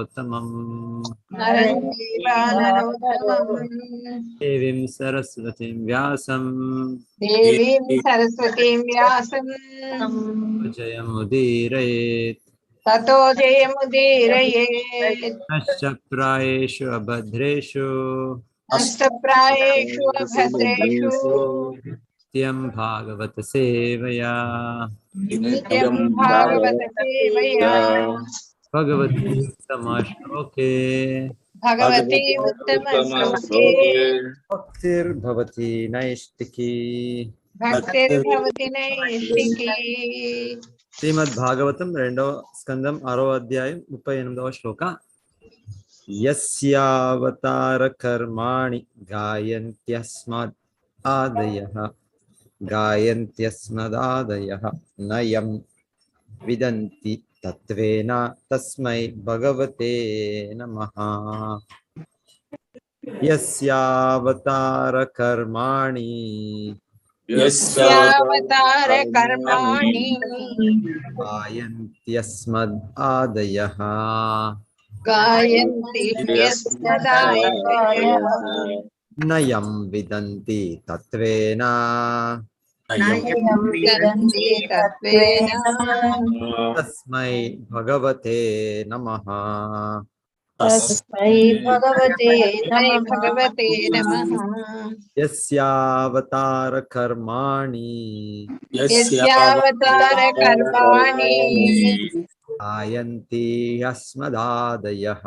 नरोत्तमम् देवीं सरस्वतीं व्यासं जयमुदीरयेत् ततो जयमुदीरयेत् नश्च प्रायेषु अभद्रेषु नष्टप्रायेषु अभद्रेषु नित्यं भागवत सेवया नित्यं भागवत सेवया भगवती उत्तमश्लोके भगवती उत्तमश्लोके भक्तिर्भवति नैष्टिकी भक्तिर्भवति नैष्टिकी। శ్రీమద్భాగవతం 2వ స్కందం 6వ అధ్యాయం 38వ శ్లోక యస్యావతార కర్మాణి గాయంత్యస్మదాదయః నయం విదంతి తత్వేన తస్మై భగవతే నమః యస్యావతార కర్మాణి यस्यावतार कर्माणि गायन्त्यस्मदादयः गायन्ति यस्मदादयः नयं विदन्ति तत्त्वेन नयं विदन्ति तत्त्वेन तस्मै भगवते नमः तस्मै भगवते नमः। यस्यावतार कर्माणि यस्यावतार कर्माणि गायन्ति अस्मदादयः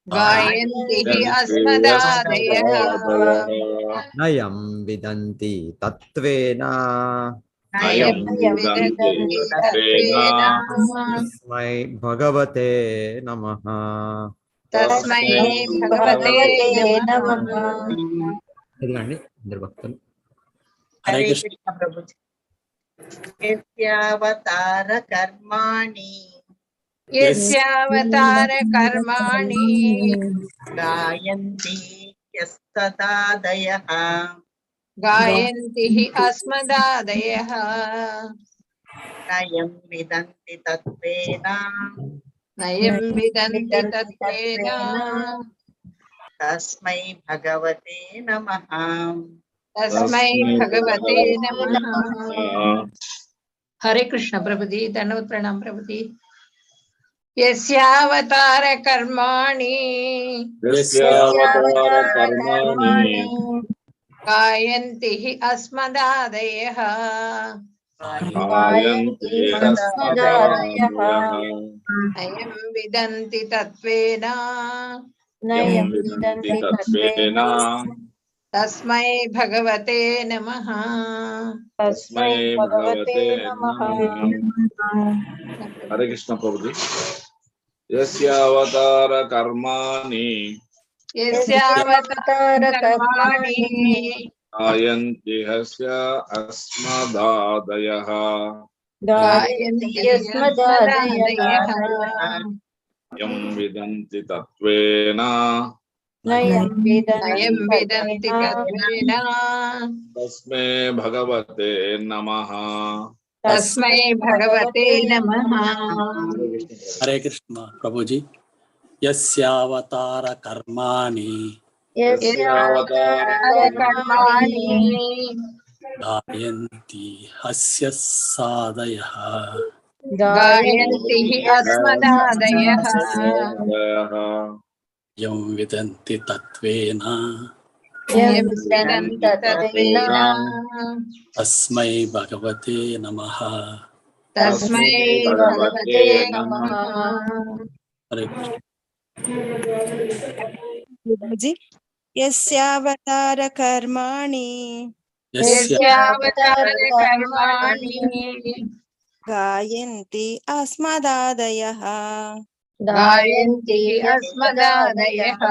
गायन्ति अस्मदादयः नयं विदन्ति तत्त्वेन नयं विदन्ति तत्त्वेन तस्मै भगवते नमः तस्मै भगवते नमः। ఎదుగండి అందరు భక్తులు हरे कृष्ण प्रभु जी। यस्यावतार कर्माणि यस्यावतार कर्माणि गायन्ति यस्तदादयः गायन्ति अस्मदादयः नयं विदन्ति तत्त्वेन नयं विदन्ति तत्त्वेन तस्मै भगवते नमः। तस्मै भगवते नमः। हरे कृष्ण प्रभु जी। धन्यवाद प्रणाम प्रभु जी। यस्यावतार कर्माणि गायन्ति अस्मदादयः नयं विदन्ति तत्त्वेन तस्मै भगवते नमः। तस्मै भगवते नमः। हरे कृष्ण प्रभु जी। यस्यावतार कर्माणि यस्यावतार कर्माणि गायन्ति हस्य अस्मदादयः गायन्ति अस्मदादयः यं विदन्ति तत्त्वेन नयं विदन्ति तत्त्वेन तस्मै भगवते नमः। तस्मै भगवते नमः। हरे कृष्ण प्रभु जी। यस्यावतार कर्माणि यस्यावतार कर्माणि गायन्ति हस्य सादयः गायन्ति अस्मदादयः यं विदन्ति तत्त्वेन यं विदन्ति तत्त्वेन तस्मै भगवते नमः। तस्मै भगवते नमः। हरे कृष्ण जी। यस्यावतार कर्माणि यस्यावतार कर्माणि गायन्ति अस्मदादयः गायन्ति अस्मदादयः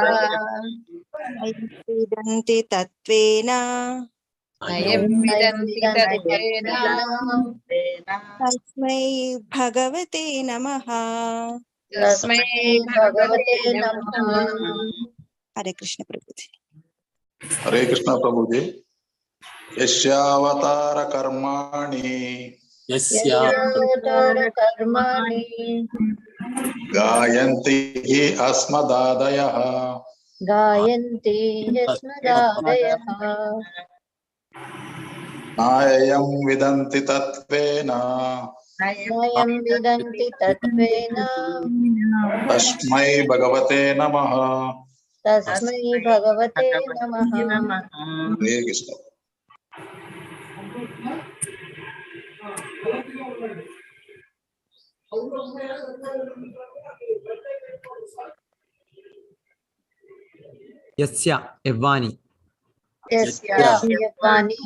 विदन्ति तत्त्वेन नयं विदन्ति तत्त्वेन तस्मै भगवते नमः। तस्मै भगवते नमः। हरे कृष्ण प्रभु जी। हरे कृष्ण प्रभु जी। यस्यावतार कर्माणि యస్యోత్తర కర్మాణి గాయంతి హి అస్మదాదయః గాయంతి యస్మదాదయః నాయం విదంతి తత్వేన నయం విదంతి తత్వేన తస్మై భగవతే నమః. తస్మై భగవతే నమః. హరే కృష్ణ. యస్య యవ్వాని యస్య యవ్వాని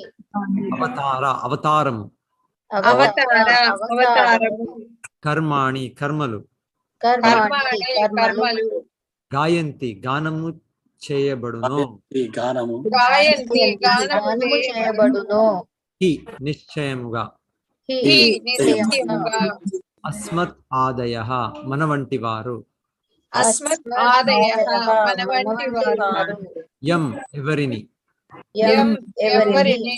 అవతారము అవతారము కర్మాణి కర్మలు కర్మాణి కర్మలు గాయంతి గానము చేయబడును గానము గానము చేయబడును హి నిశ్చయముగా హి నిశ్చయముగా అస్మత్ ఆదయః మన వంటి వారు అస్మత్ ఆదయః మన వంటి వారు యం ఎవరిని యం ఎవరిని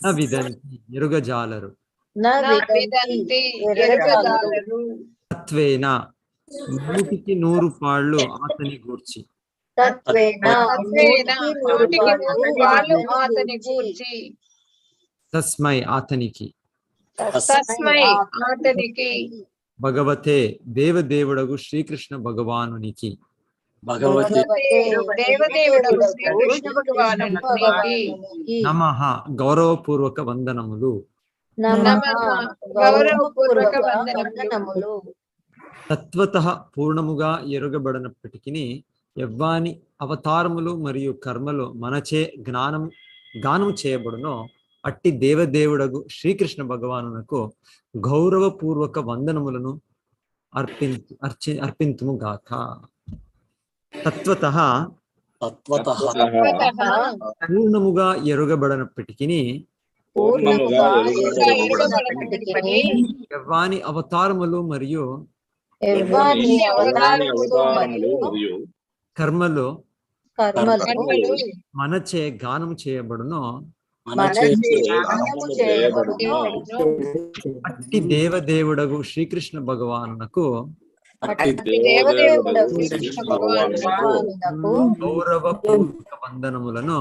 న విదంతి ఎరుగజాలరు న విదంతి ఎరుగజాలరు తత్వేన 100కి 100 పాళ్ళు అతని గూర్చి తత్వేన నూటికి నూరు పాళ్ళు అతని గూర్చి తస్మై అతనికి తస్మై అతనికి భగవతే దేవదేవుడగు శ్రీకృష్ణ భగవానునికి భగవతి దేవదేవుడు శ్రీకృష్ణ భగవానునికి నమః గౌరవపూర్వక వందనములు నమః గౌరవపూర్వక వందనములు. తత్వతః పూర్ణముగా ఎరుగబడినప్పటికీ యవ్వాని అవతారములు మరియు కర్మలు మనచే గానము చేయబడునో అట్టి దేవదేవుడగు శ్రీకృష్ణ భగవానునకు గౌరవపూర్వక వందనములను అర్పింతుము గాక. తత్వతః తత్వతః పూర్ణముగా ఎరుగబడినప్పటికీ పూర్ణముగా ఎరుగబడినప్పటికీ యవ్వాని అవతారములు మరియు యవ్వాని అవతారములు మరియు కర్మలు కర్మలు మనచే గానము చేయబడునో మనచే గానము చేయబడును అట్టి దేవదేవుడగు శ్రీకృష్ణ భగవానునకు దేవదేవుడు శ్రీకృష్ణ భగవానునకు గౌరవపూర్వక వందనములను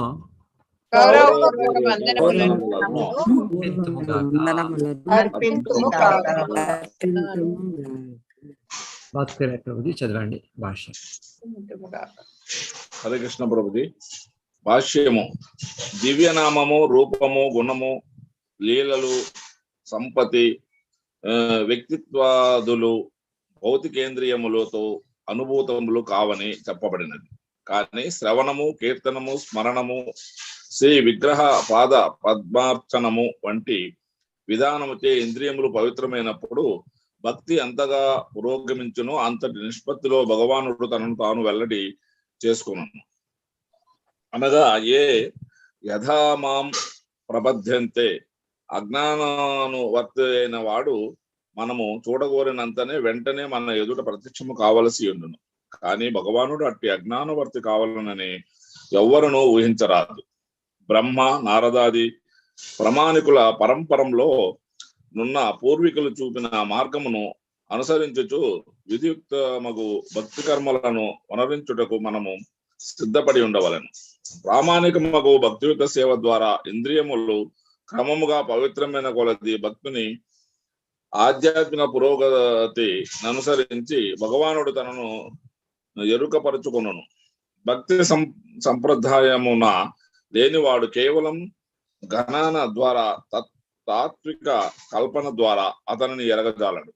గౌరవపూర్వక వందనములను అర్పింతుము గాక. భాస్కర్ ప్రభుజీ చదవండి భాష్యం. హరే కృష్ణ ప్రభుజీ. భాష్యము. దివ్యనామము, రూపము, గుణము, లీలలు, సంపత్తి, వ్యక్తిత్వాదులు భౌతికేంద్రియములతో అనుభూతములు కావని చెప్పబడినది. కానీ శ్రవణము, కీర్తనము, స్మరణము, శ్రీ విగ్రహ పాద పద్మార్చనము వంటి విధానముచే ఇంద్రియములు పవిత్రమైనప్పుడు భక్తి అంతగా పురోగమించును, అంతటి నిష్పత్తిలో భగవానుడు తనను తాను వెల్లడి చేసుకున్నాను. అనగా ఏ యథామాం ప్రబధ్యంతే అజ్ఞానానువర్తి అయిన వాడు మనము చూడగోరినంతనే వెంటనే మన ఎదుట ప్రత్యక్షము కావలసి ఉండును. కానీ భగవానుడు అట్టి అజ్ఞానవర్తి కావాలనని ఎవ్వరునూ ఊహించరాదు. బ్రహ్మ, నారదాది ప్రమాణికుల పరంపరంలో నున్న పూర్వీకులు చూపిన మార్గమును అనుసరించుచు విధియుక్తమగు భక్తి కర్మలను వనరించుటకు మనము సిద్ధపడి ఉండవలెను. ప్రామాణికమగు భక్తియుక్త సేవ ద్వారా ఇంద్రియములు క్రమముగా పవిత్రమైన కొలది భక్తుని ఆధ్యాత్మిక పురోగతి అనుసరించి భగవానుడు తనను ఎరుకపరుచుకొనును. భక్తి సంప్రదాయమున లేనివాడు కేవలం గణన ద్వారా తాత్విక కల్పన ద్వారా అతనిని ఎరుగుజాలడు.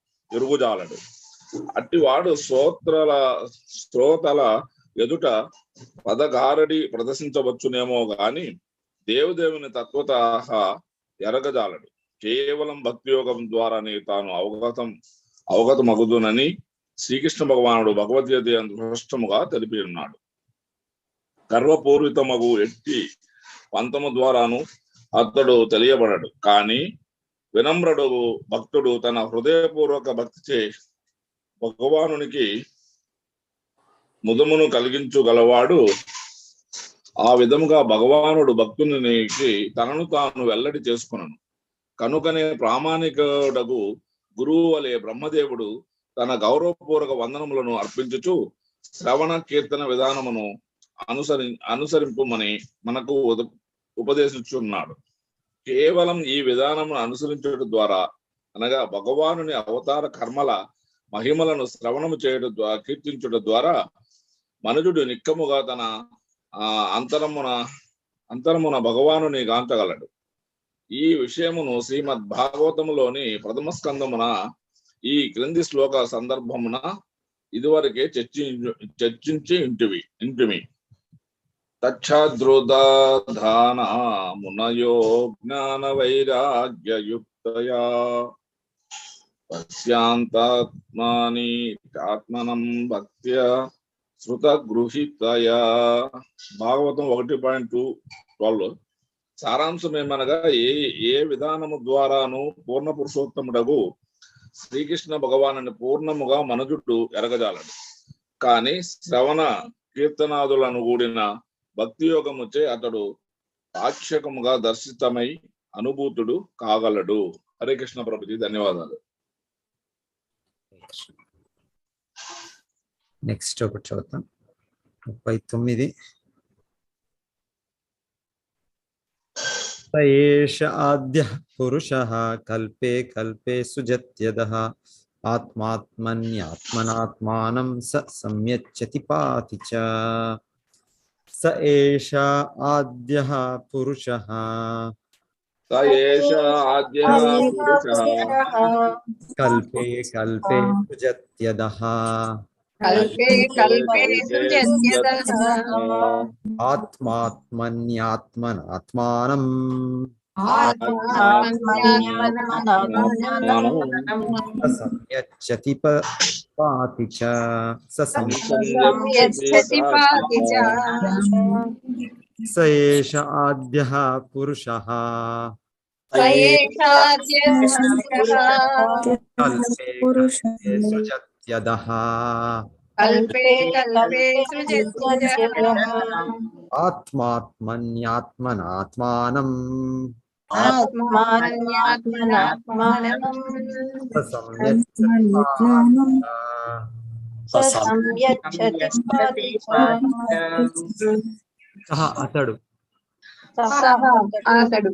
అట్టివాడు శ్రోతల ఎదుట పదగారడి ప్రదర్శించవచ్చునేమో గాని దేవుదేవుని తత్వత ఎరగజాలడు. కేవలం భక్తి యోగం ద్వారానే తాను అవగతమగుదునని శ్రీకృష్ణ భగవానుడు భగవద్గీత స్పష్టముగా తెలిపి ఉన్నాడు. గర్వపూరితమగు ఎట్టి పంతము ద్వారాను అతడు తెలియబడడు. కానీ వినమ్రుడు భక్తుడు తన హృదయపూర్వక భక్తిచే భగవానునికి ముదమును కలిగించుగలవాడు. ఆ విధముగా భగవానుడు భక్తునికి తనను తాను వెల్లడి చేసుకునను. కనుకనే ప్రామాణికుడగు గురువు వలె బ్రహ్మదేవుడు తన గౌరవపూర్వక వందనములను అర్పించుచు శ్రవణ కీర్తన విధానమును అనుసరింపుమని మనకు ఉపదేశించున్నాడు. కేవలం ఈ విధానమును అనుసరించడం ద్వారా అనగా భగవానుని అవతార కర్మల మహిమలను శ్రవణము చేయడం ద్వారా కీర్తించడం ద్వారా మనుజుడు నిక్కముగా తన అంతరమున భగవానుని గాంచగలడు. ఈ విషయమును శ్రీమద్ భాగవతములోని ప్రథమ స్కందమున ఈ క్రింది శ్లోక సందర్భమున ఇదివరకే చర్చించి ఇంటిమి. తచ్చాద్రుదాన మునయో జ్ఞాన వైరాగ్యయుక్తయా పశ్యాంతాత్మాని ఆత్మనం భక్త్య శృత గృహీతయా. భాగవతం 1.2 సారాంశం ఏమనగా ఏ విధానము ద్వారాను పూర్ణ పురుషోత్తముడగు శ్రీకృష్ణ భగవానుని పూర్ణముగా మనుజుడు ఎరగజాలడు. కానీ శ్రవణ కీర్తనాదులను కూడిన భక్తి యోగముచే అతడు పాక్షకముగా దర్శితమై అనుభూతుడు కాగలడు. హరే కృష్ణ ప్రభుజీ, ధన్యవాదాలు. నెక్స్ట్ ఒకటి చదువుతాం. 39. స ఏష ఆద్యః పురుషః కల్పే కల్పే సుజత్యదః ఆత్మాత్మన్యాత్మనాత్మానం స సంయచ్చతి పాతి చ. స ఏష ఆద్యః పురుషః స ఏష ఆద్యః పురుషః కల్పే కల్పే సుజత్యదః కల్పే కల్పే సుజత్యదః ఆత్మాత్మన్యాత్మనాత్మానం సంయచ్చతి పాతి చ. స ఏష ఆద్యః పురుషః కల్పే కల్పే సుజత్యదః కల్పే కల్పే సుజత్యదః ఆత్మాత్మన్యాత్మనాత్మానం ఆత్మాన్యాత్మనాత్మానం సంయచ్చతి అతడు అతడు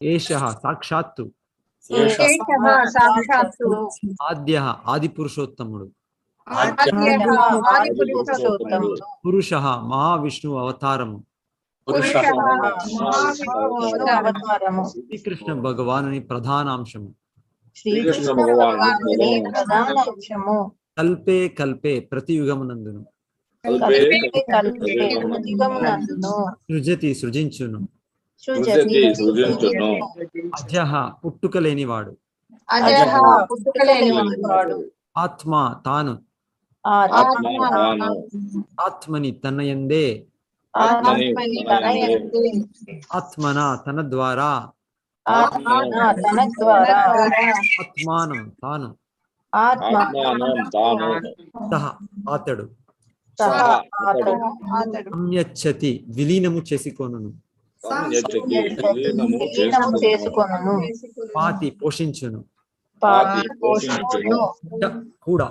ఏషః సాక్షాత్తు సాక్షాత్తు ఆద్యః ఆది పురుషోత్తముడు ఆది పురుషోత్తముడు పురుషః మహావిష్ణు అవతారము అవతారము శ్రీకృష్ణ భగవానుని ప్రధానాంశము శ్రీకృష్ణ భగవానుని ప్రధానాంశము కల్పే కల్పే ప్రతి యుగమునందును కల్పే కల్పే యుగమునందును సృజతి సృజించును సృజించును అజః పుట్టుక లేనివాడు అజః పుట్టుక లేనివాడు ఆత్మ తాను ఆత్మని తన యందే ఆత్మన తన ద్వారా ఆత్మానం తాను సహ అతడు సంయచ్చతి విలీనము చేసుకొనును పాతి పోషించును కూడా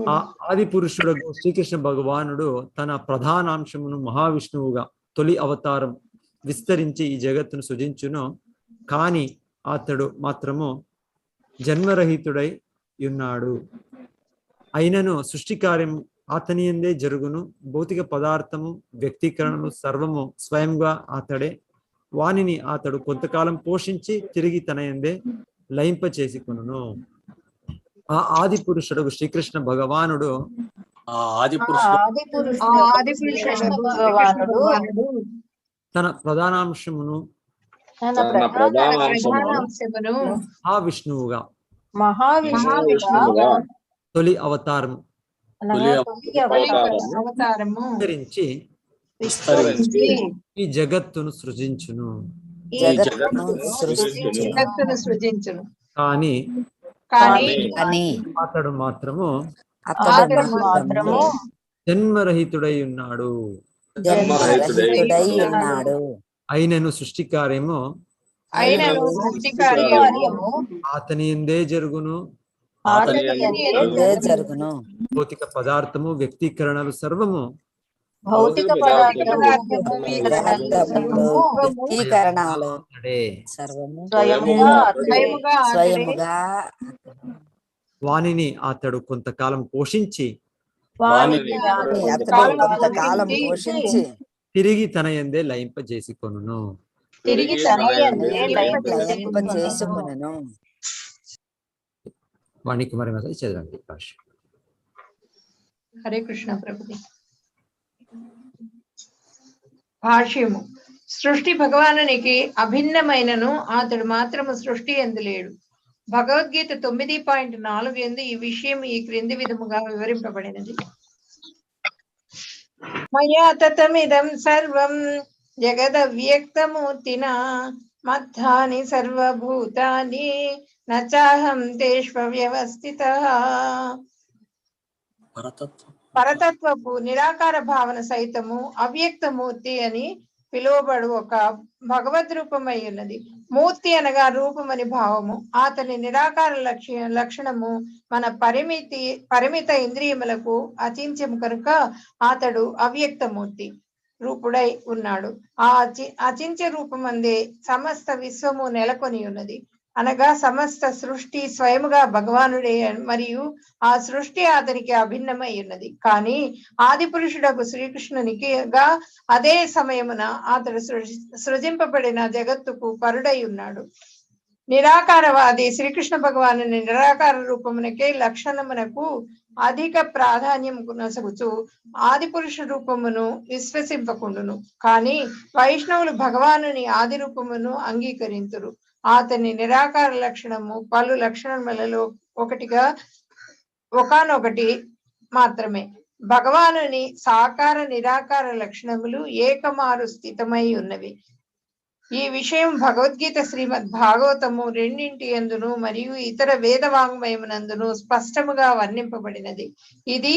ఆ ఆది పురుషుడు శ్రీకృష్ణ భగవానుడు తన ప్రధానాంశమును మహావిష్ణువుగా తొలి అవతారం విస్తరించి ఈ జగత్తును సృజించును. కానీ అతడు మాత్రము జన్మరహితుడై ఉన్నాడు. అయినను సృష్టి కార్యం అతని యందే జరుగును. భౌతిక పదార్థము వ్యక్తీకరణలు సర్వము స్వయంగా అతడే. వానిని అతడు కొంతకాలం పోషించి తిరిగి తన యందే లయింప చేసుకొనును. ఆ ఆది పురుషుడు శ్రీకృష్ణ భగవానుడు తన ప్రధానాంశమును మహావిష్ణువుగా తొలి అవతారం విస్తరించి ఈ జగత్తును సృజించును. కానీ అతడు మాత్రము జన్మరహితుడై ఉన్నాడు. అయినను సృష్టి కార్యము అయినను సృష్టి కార్యము అతని ఎందే జరుగును. అతని యందే జరుగును. భౌతిక పదార్థము వ్యక్తీకరణలు సర్వము భౌతిక పదార్థము వ్యక్తీకరణాలు అడే సర్వము స్వయముగా వానిని అతడు కొంతకాలం పోషించి అతడు కొంతకాలం పోషించి తిరిగి తన యందే లయింపజేసికొనును. తిరిగి తన యందే లయింపజేసుకొనును. వాణికుమారి మాత చదవండి భాష. హరే కృష్ణ ప్రభుజీ. భాష్యము. సృష్టి భగవానునికి అభిన్నమైనను అతడు మాత్రము సృష్టి యందు లేడు. భగవద్గీత 9.4 యందు ఈ విషయం ఈ క్రింది విధముగా వివరింపబడినది. మయా తతమిదం సర్వం జగదవ్యక్తమూర్తినా మత్థాని సర్వభూతాని నచాహం తేష్వవ్యవస్థితః. పరతత్వపు నిరాకార భావన సైతము అవ్యక్తమూర్తి అని పిలువబడు ఒక భగవద్ రూపమై ఉన్నది. మూర్తి అనగా రూపమని భావము. అతని నిరాకార లక్షణము మన పరిమిత ఇంద్రియములకు అచించము కనుక అతడు అవ్యక్తమూర్తి రూపుడై ఉన్నాడు. ఆ అచించ రూపమందే సమస్త విశ్వము నెలకొని ఉన్నది. అనగా సమస్త సృష్టి స్వయముగా భగవానుడే మరియు ఆ సృష్టి అతనికి అభిన్నమై ఉన్నది. కానీ ఆది పురుషుడకు శ్రీకృష్ణునికిగా అదే సమయమున అతడు సృజింపబడిన జగత్తుకు పరుడై ఉన్నాడు. నిరాకారవాది శ్రీకృష్ణ భగవాను నిరాకార రూపమునకే లక్షణమునకు అధిక ప్రాధాన్యం కొనసాగుతూ ఆది పురుష రూపమును విశ్వసింపకుండును. కానీ వైష్ణవులు భగవానుని ఆది రూపమును అంగీకరింతురు. అతని నిరాకార లక్షణము పలు లక్షణములలో ఒకనొకటి మాత్రమే. భగవానుని సాకార నిరాకార లక్షణములు ఏకమారు స్థితమై ఉన్నవి. ఈ విషయం భగవద్గీత శ్రీమద్ భాగవతము 2 యందును మరియు ఇతర వేద వాంగ్మయమునందును స్పష్టముగా వర్ణింపబడినది. ఇది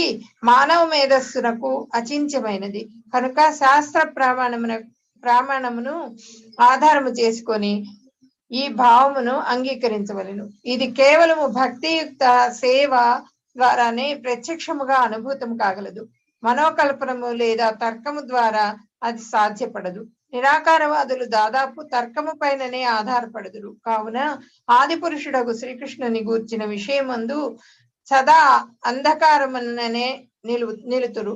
మానవ మేధస్సునకు అచించమైనది కనుక శాస్త్ర ప్రామాణమును ఆధారము చేసుకొని ఈ భావమును అంగీకరించవలెను. ఇది కేవలము భక్తియుక్త సేవ ద్వారానే ప్రత్యక్షముగా అనుభూతం కాగలదు. మనోకల్పనము లేదా తర్కము ద్వారా అది సాధ్యపడదు. నిరాకారవాదులు దాదాపు తర్కము పైననే ఆధారపడదురు. కావున ఆది పురుషుడకు శ్రీకృష్ణుని గూర్చిన విషయమందు సదా అంధకారముననే నిలుతురు.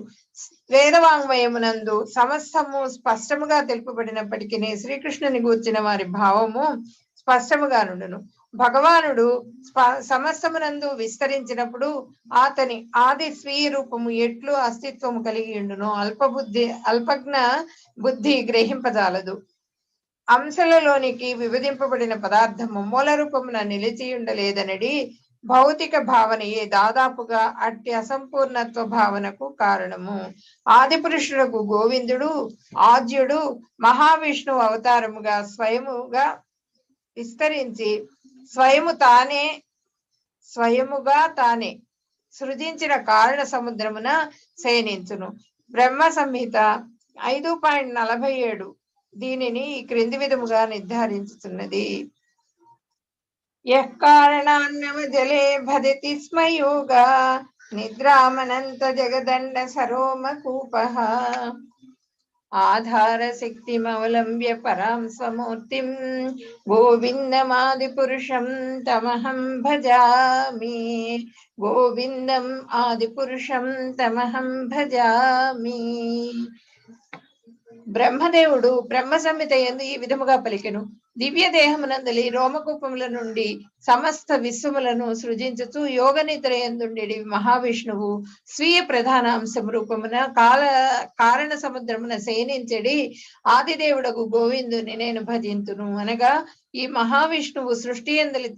వేదవాంగ్మయమునందు సమస్తము స్పష్టముగా తెలుపబడినప్పటికీ శ్రీకృష్ణుని గూర్చిన వారి భావము స్పష్టముగా నుండును. భగవానుడు సమస్తమునందు విస్తరించినప్పుడు అతని ఆది స్వీయ రూపము ఎట్లు అస్తిత్వము కలిగి ఉండును అల్పజ్ఞ బుద్ధి గ్రహింపజాలదు. అంశలలోనికి విభజింపబడిన పదార్థము మూల రూపమున నిలిచి ఉండలేదనడి భౌతిక భావనయే దాదాపుగా అట్టి అసంపూర్ణత్వ భావనకు కారణము. ఆది పురుషులకు గోవిందుడు ఆద్యుడు మహావిష్ణువు అవతారముగా స్వయముగా విస్తరించి స్వయముగా తానే సృజించిన కారణ సముద్రమున శయనించును. బ్రహ్మ సంహిత 5.47 దీనిని ఈ క్రింది విధముగా నిర్ధారించుతున్నది. యః కారణాన్నవ జలే భజతి స్మ యోగా నిద్రామనంత జగదండ సరోమకూపః ఆధార శక్తిమవలంబ్య పరాం స్వమూర్తిం గోవిందమాది పురుషం తమహం భజామి. గోవిందం ఆది పురుషం తమహం భజామి. బ్రహ్మదేవుడు బ్రహ్మ సంహిత యందు ఈ విధముగా పలికెను. దివ్య దేహమునందలి రోమకూపముల నుండి సమస్త విశ్వములను సృజించుతూ యోగ నిద్ర యందుండెడి మహావిష్ణువు స్వీయ ప్రధాన అంశం రూపమున కారణ సముద్రమున శయనించెడి ఆదిదేవుడకు గోవిందుని నేను భజింతును. అనగా ఈ మహావిష్ణువు సృష్టి యందలి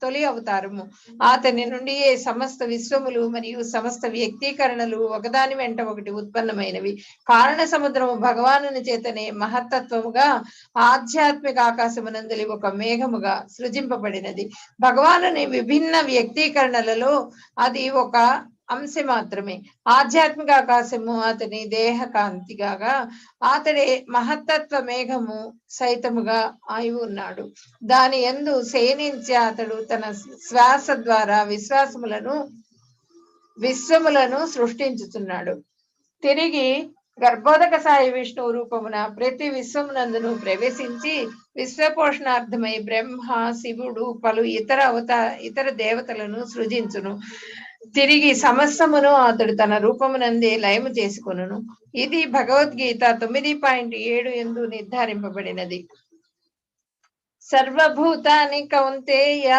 తొలి అవతారము. అతని నుండి సమస్త విశ్వములు మరియు సమస్త వ్యక్తీకరణలు ఒకదాని వెంట ఒకటి ఉత్పన్నమైనవి. కారణ సముద్రము భగవానుని చేతనే మహత్తత్వముగా ఆధ్యాత్మిక ఆకాశమునందలి ఒక మేఘముగా సృజింపబడినది. భగవానుని విభిన్న వ్యక్తీకరణలలో అది ఒక అంశ మాత్రమే. ఆధ్యాత్మిక ఆకాశము అతని దేహ కాంతిగా, అతడి మహత్తత్వ మేఘము సైతముగా అయి ఉన్నాడు. దాని యందు శయనించి అతడు తన శ్వాస ద్వారా విశ్వములను సృష్టించుతున్నాడు. తిరిగి గర్భోదక సాయి విష్ణువు రూపమున ప్రతి విశ్వమునందును ప్రవేశించి విశ్వపోషణార్థమై బ్రహ్మ, శివుడు, పలు ఇతర దేవతలను సృజించును. తిరిగి సమస్తమును అతడు తన రూపమునందే లయము చేసుకొనును. ఇది భగవద్గీత 9.7 యందు నిర్ధారింపబడినది. సర్వభూతాని కౌంతేయ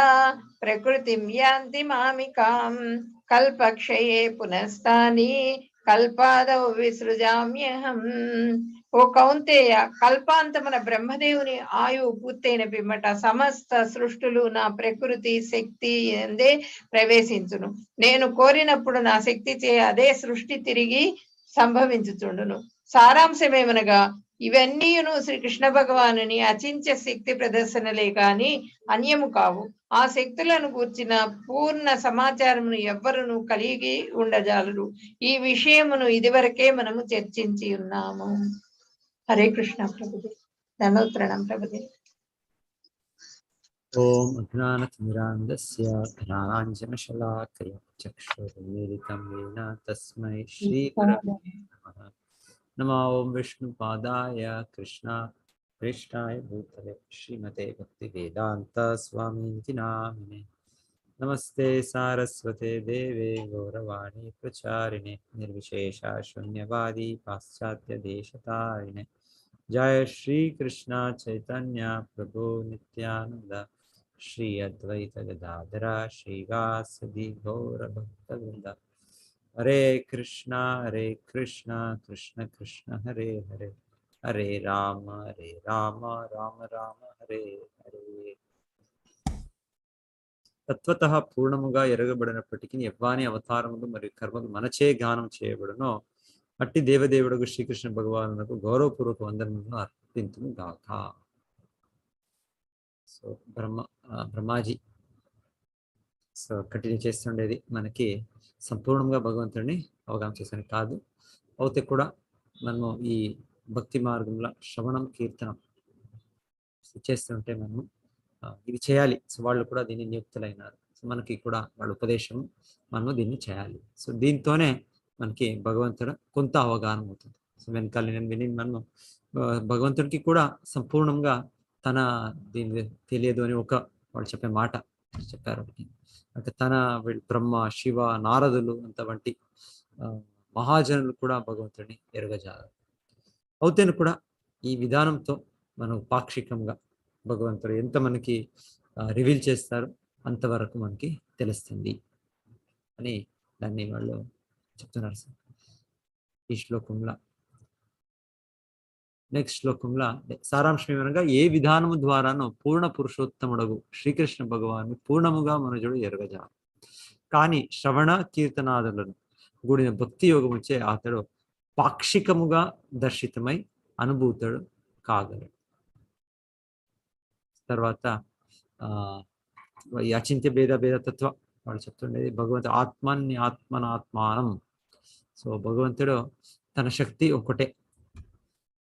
ప్రకృతిం యాంతి మామికాం కల్పక్షయే పునస్తాని కల్పాదౌ విసృజామ్యహం. ఓ కౌంతేయ, కల్పాంతమున బ్రహ్మదేవుని ఆయువు పూర్తయిన పిమ్మట సమస్త సృష్టులు నా ప్రకృతి శక్తి ఎందే ప్రవేశించును. నేను కోరినప్పుడు నా శక్తి చే అదే సృష్టి తిరిగి సంభవించుచుండును. సారాంశమేమనగా ఇవన్నీయును శ్రీకృష్ణ భగవానుని అచింత్య శక్తి ప్రదర్శనలే కాని అన్యము కావు. ఆ శక్తులను గూర్చిన పూర్ణ సమాచారమును ఎవ్వరును కలిగి ఉండజాలరు. ఈ విషయమును ఇదివరకే మనము చర్చించి ఉన్నాము. హరే కృష్ణ ప్రభుజీ. ధనోత్తరణం ప్రభుజీ. ఓం అజ్ఞానతిమిరాంధస్య జ్ఞానాంజనశలాకయ చక్షురున్మిలితం येन తస్మై శ్రీ గురవే నమః. నమో ఓం విష్ణుపాదాయ కృష్ణాయ భూతలే శ్రీమతే భక్తి వేదాంత స్వామీతి నామినే. నమస్తే సారస్వతే దేవే గౌరవాణి ప్రచారిణే నిర్విశేష శూన్యవాది పాశ్చాత్య దేశతారిణే. జయ శ్రీ కృష్ణ చైతన్య ప్రభు నిత్యానంద శ్రీ అద్వైత గదాధర శ్రీవాసది గౌర భక్తవృంద. హరే కృష్ణ కృష్ణ కృష్ణ హరే హరే, హరే రామ రామ రామ హరే హరే. తత్వతః పూర్ణముగా ఎరగబడినప్పటికీ ఎవ్వాని అవతారములు మరియు కర్మలు మనచే గానం చేయబడునో అట్టి దేవదేవుడు శ్రీకృష్ణ భగవానునకు గౌరవపూర్వక వందనములను అర్పింతును గాక. సో బ్రహ్మాజీ కంటిన్యూ చేస్తుండేది మనకి సంపూర్ణంగా భగవంతుడిని అవగాహన చేసాను కాదు, అయితే కూడా మనము ఈ భక్తి మార్గంలో శ్రవణం కీర్తనం చేస్తుంటే మనము ఇది చేయాలి. సో వాళ్ళు కూడా దీన్ని నియుక్తులైనారు. సో మనకి కూడా వాళ్ళ ఉపదేశం మనము దీన్ని చేయాలి. సో దీంతోనే మనకి భగవంతుడు కొంత అవగాహన అవుతుంది. సో వెనకాల నేను విని మనము భగవంతుడికి కూడా సంపూర్ణంగా తన దీన్ని తెలియదు అని వాళ్ళు చెప్పే మాట చెప్పారు. అంటే తన బ్రహ్మ, శివ, నారదులు అంత వంటి మహాజనులు కూడా భగవంతుడిని ఎరగజారు. అవుతేను కూడా ఈ విధానంతో మనం పాక్షికంగా భగవంతుడు ఎంత మనకి రివీల్ చేస్తారు అంతవరకు మనకి తెలుస్తుంది అని దాన్ని వాళ్ళు చెప్తున్నారు సార్. ఈ శ్లోకంలో నెక్స్ట్ శ్లోకంలో సారాంశం ఏమనగా ఏ విధానము ద్వారానో పూర్ణ పురుషోత్తముడగు శ్రీకృష్ణ భగవాను పూర్ణముగా మనుజుడు ఎరగజారు. కానీ శ్రవణ కీర్తనాదులను కూడిన భక్తి యోగం వచ్చే అతడు పాక్షికముగా దర్శితమై అనుభూతుడు కాగలడు. తర్వాత ఈ అచింత్య భేదతత్వ వాళ్ళు చెప్తుండేది భగవంతుడు ఆత్మనాత్మానం. సో భగవంతుడు తన శక్తి ఒకటే,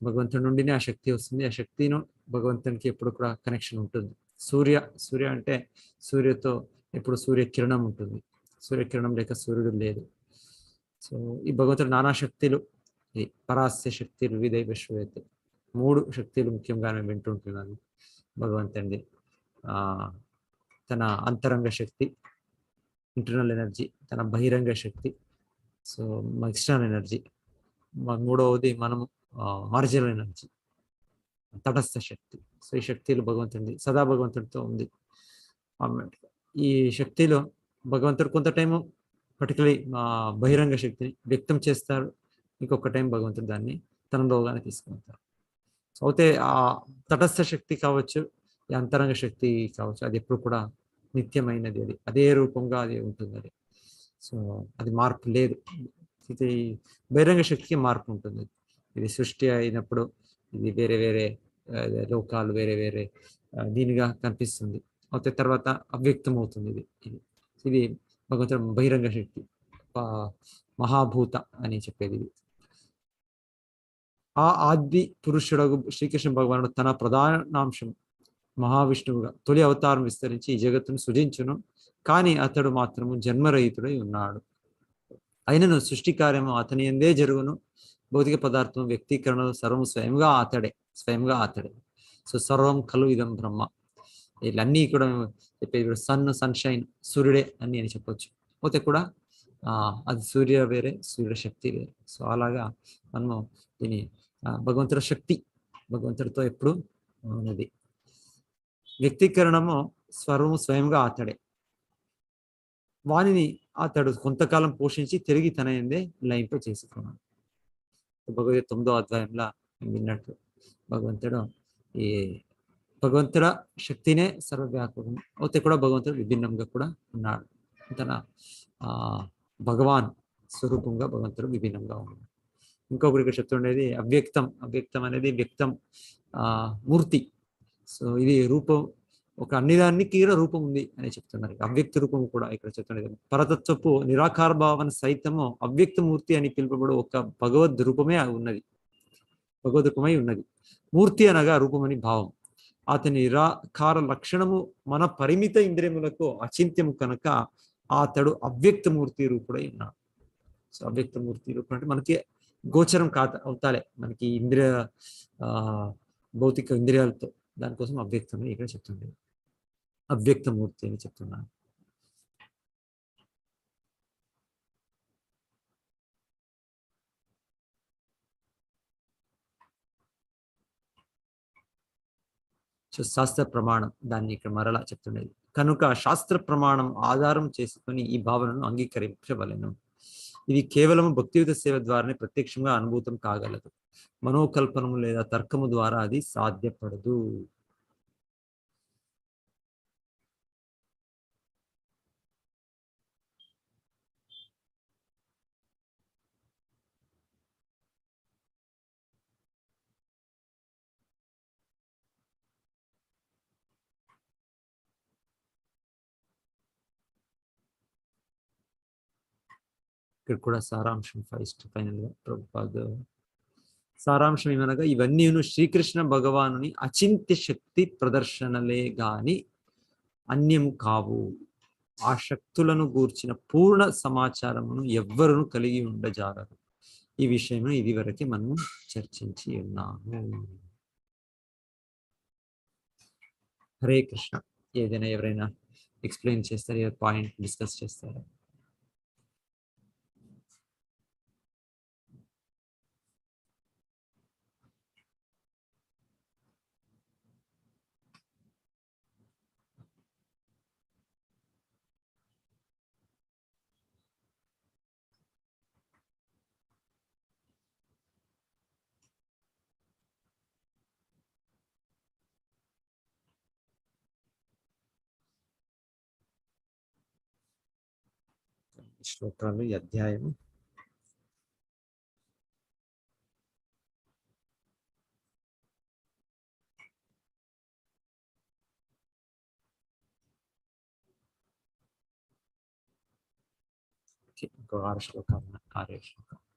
భగవంతుడి నుండినే ఆ శక్తి వస్తుంది. ఆ శక్తిను భగవంతునికి ఎప్పుడు కూడా కనెక్షన్ ఉంటుంది. సూర్య అంటే సూర్యతో ఎప్పుడు సూర్యకిరణం ఉంటుంది. సూర్యకిరణం లేక సూర్యుడు లేదు. సో ఈ భగవంతుడు నానా శక్తులు, ఈ పరాస్య శక్తులు, విదైవ శ్రూయతే, 3 శక్తులు ముఖ్యంగా నేను వింటుంటున్నాను భగవంతుడి. తన అంతరంగ శక్తి, ఇంటర్నల్ ఎనర్జీ, తన బహిరంగ శక్తి, సో ఎక్స్టర్నల్ ఎనర్జీ, మూడవది మనము మార్జినల్ ఎనర్జీ, తటస్థ శక్తి. సో ఈ శక్తిలో భగవంతుడి సదా భగవంతుడితో ఉంది. ఈ శక్తిలో భగవంతుడు కొంత టైము పర్టికులర్లీ బహిరంగ శక్తిని వ్యక్తం చేస్తారు, ఇంకొక టైం భగవంతుడు దాన్ని తనలోగానే తీసుకుంటారు. సో అయితే ఆ తటస్థ శక్తి కావచ్చు, ఈ అంతరంగ శక్తి కావచ్చు, అది ఎప్పుడు కూడా నిత్యమైనది. అది అదే రూపంగా అది ఉంటుంది. అది సో అది మార్పు లేదు. ఇది బహిరంగ శక్తికి మార్పు ఉంటుంది. ఇది సృష్టి అయినప్పుడు ఇది వేరే వేరే లోకాలు వేరే వేరే దీనిగా కనిపిస్తుంది. అయితే తర్వాత అవ్యక్తం అవుతుంది. ఇది భగవంతుడు బహిరంగ శక్తి, మహాభూత అని చెప్పేది. ఆ ఆది పురుషుడు శ్రీకృష్ణ భగవానుడు తన ప్రధానాంశం మహావిష్ణువుగా తొలి అవతారం విస్తరించి ఈ జగత్తును సృజించును. కానీ అతడు మాత్రము జన్మరహితుడై ఉన్నాడు. అయినను సృష్టి కార్యము అతని ఎందే జరుగును. భౌతిక పదార్థం వ్యక్తీకరణ సర్వం స్వయంగా అతడే. సో సర్వం ఖలు ఇదం బ్రహ్మ. వీళ్ళన్నీ కూడా చెప్పేది సన్షైన్ సూర్యుడే అని చెప్పొచ్చు. పోతే కూడా అది సూర్య వేరే, సూర్యుడ శక్తి వేరే. సో అలాగా మనము దీని భగవంతుడి శక్తి భగవంతుడితో ఎప్పుడు ఉన్నది. వ్యక్తీకరణము సర్వము స్వయంగా అతడే. వానిని అతడు కొంతకాలం పోషించి తిరిగి తన ఎందే లయింప చేసుకున్నాడు. భగవద్గీత 9వ అధ్యాయంలో విన్నట్టు భగవంతుడ శక్తినే సర్వవ్యాపకం. అయితే కూడా భగవంతుడు విభిన్నంగా కూడా ఉన్నాడు. తన భగవాన్ స్వరూపంగా భగవంతుడు విభిన్నంగా ఉన్నాడు. ఇంకొకరికి చెప్తుండేది అవ్యక్తం అనేది వ్యక్తం మూర్తి. సో ఇది రూపం, ఒక అన్నిదానికి రూపం ఉంది అని చెప్తున్నారు. అవ్యక్త రూపం కూడా ఇక్కడ చెప్తున్నది. పరతత్వపు నిరాకార భావన సైతము అవ్యక్త మూర్తి అని పిలుపబడు ఒక భగవద్ రూపమై ఉన్నది. మూర్తి అనగా రూపమని భావం. అతని నిరాకార లక్షణము మన పరిమిత ఇంద్రియములకు అచింత్యము కనుక అతడు అవ్యక్త మూర్తి రూపుడై ఉన్నాడు. సో అవ్యక్త మూర్తి రూపం అంటే మనకి గోచరం అవుతాలే మనకి భౌతిక ఇంద్రియాలతో. దానికోసం అవ్యక్తం ఇక్కడ చెప్తుంది. అవ్యక్తమూర్తి అని చెప్తున్నాను. శాస్త్ర ప్రమాణం దాన్ని ఇక్కడ మరలా చెప్తుండేది. కనుక శాస్త్ర ప్రమాణం ఆధారం చేసుకుని ఈ భావనను అంగీకరించవలెను. ఇది కేవలం భక్తియుత సేవ ద్వారానే ప్రత్యక్షంగా అనుభూతం కాగలదు. మనోకల్పనము లేదా తర్కము ద్వారా అది సాధ్యపడదు. ఇక్కడ కూడా సారాంశం ఫైనల్ గా ప్రభుపాద సారాంశం ఏమనగా ఇవన్నీ శ్రీకృష్ణ భగవానుని అచింత్య శక్తి ప్రదర్శనలే గాని అన్యము కావు. ఆ శక్తులను గూర్చిన పూర్ణ సమాచారమును ఎవ్వరును కలిగి ఉండజాలరు. ఈ విషయము ఇది వరకే మనము చర్చించి ఉన్నాము. హరే కృష్ణ. ఏదైనా ఎవరైనా ఎక్స్ప్లెయిన్ చేస్తారా, పాయింట్ డిస్కస్ చేస్తారా? శ్లోకాలు ఈ అధ్యాయము ఇంకో 6 శ్లోకాలు 6 శ్లోకాలు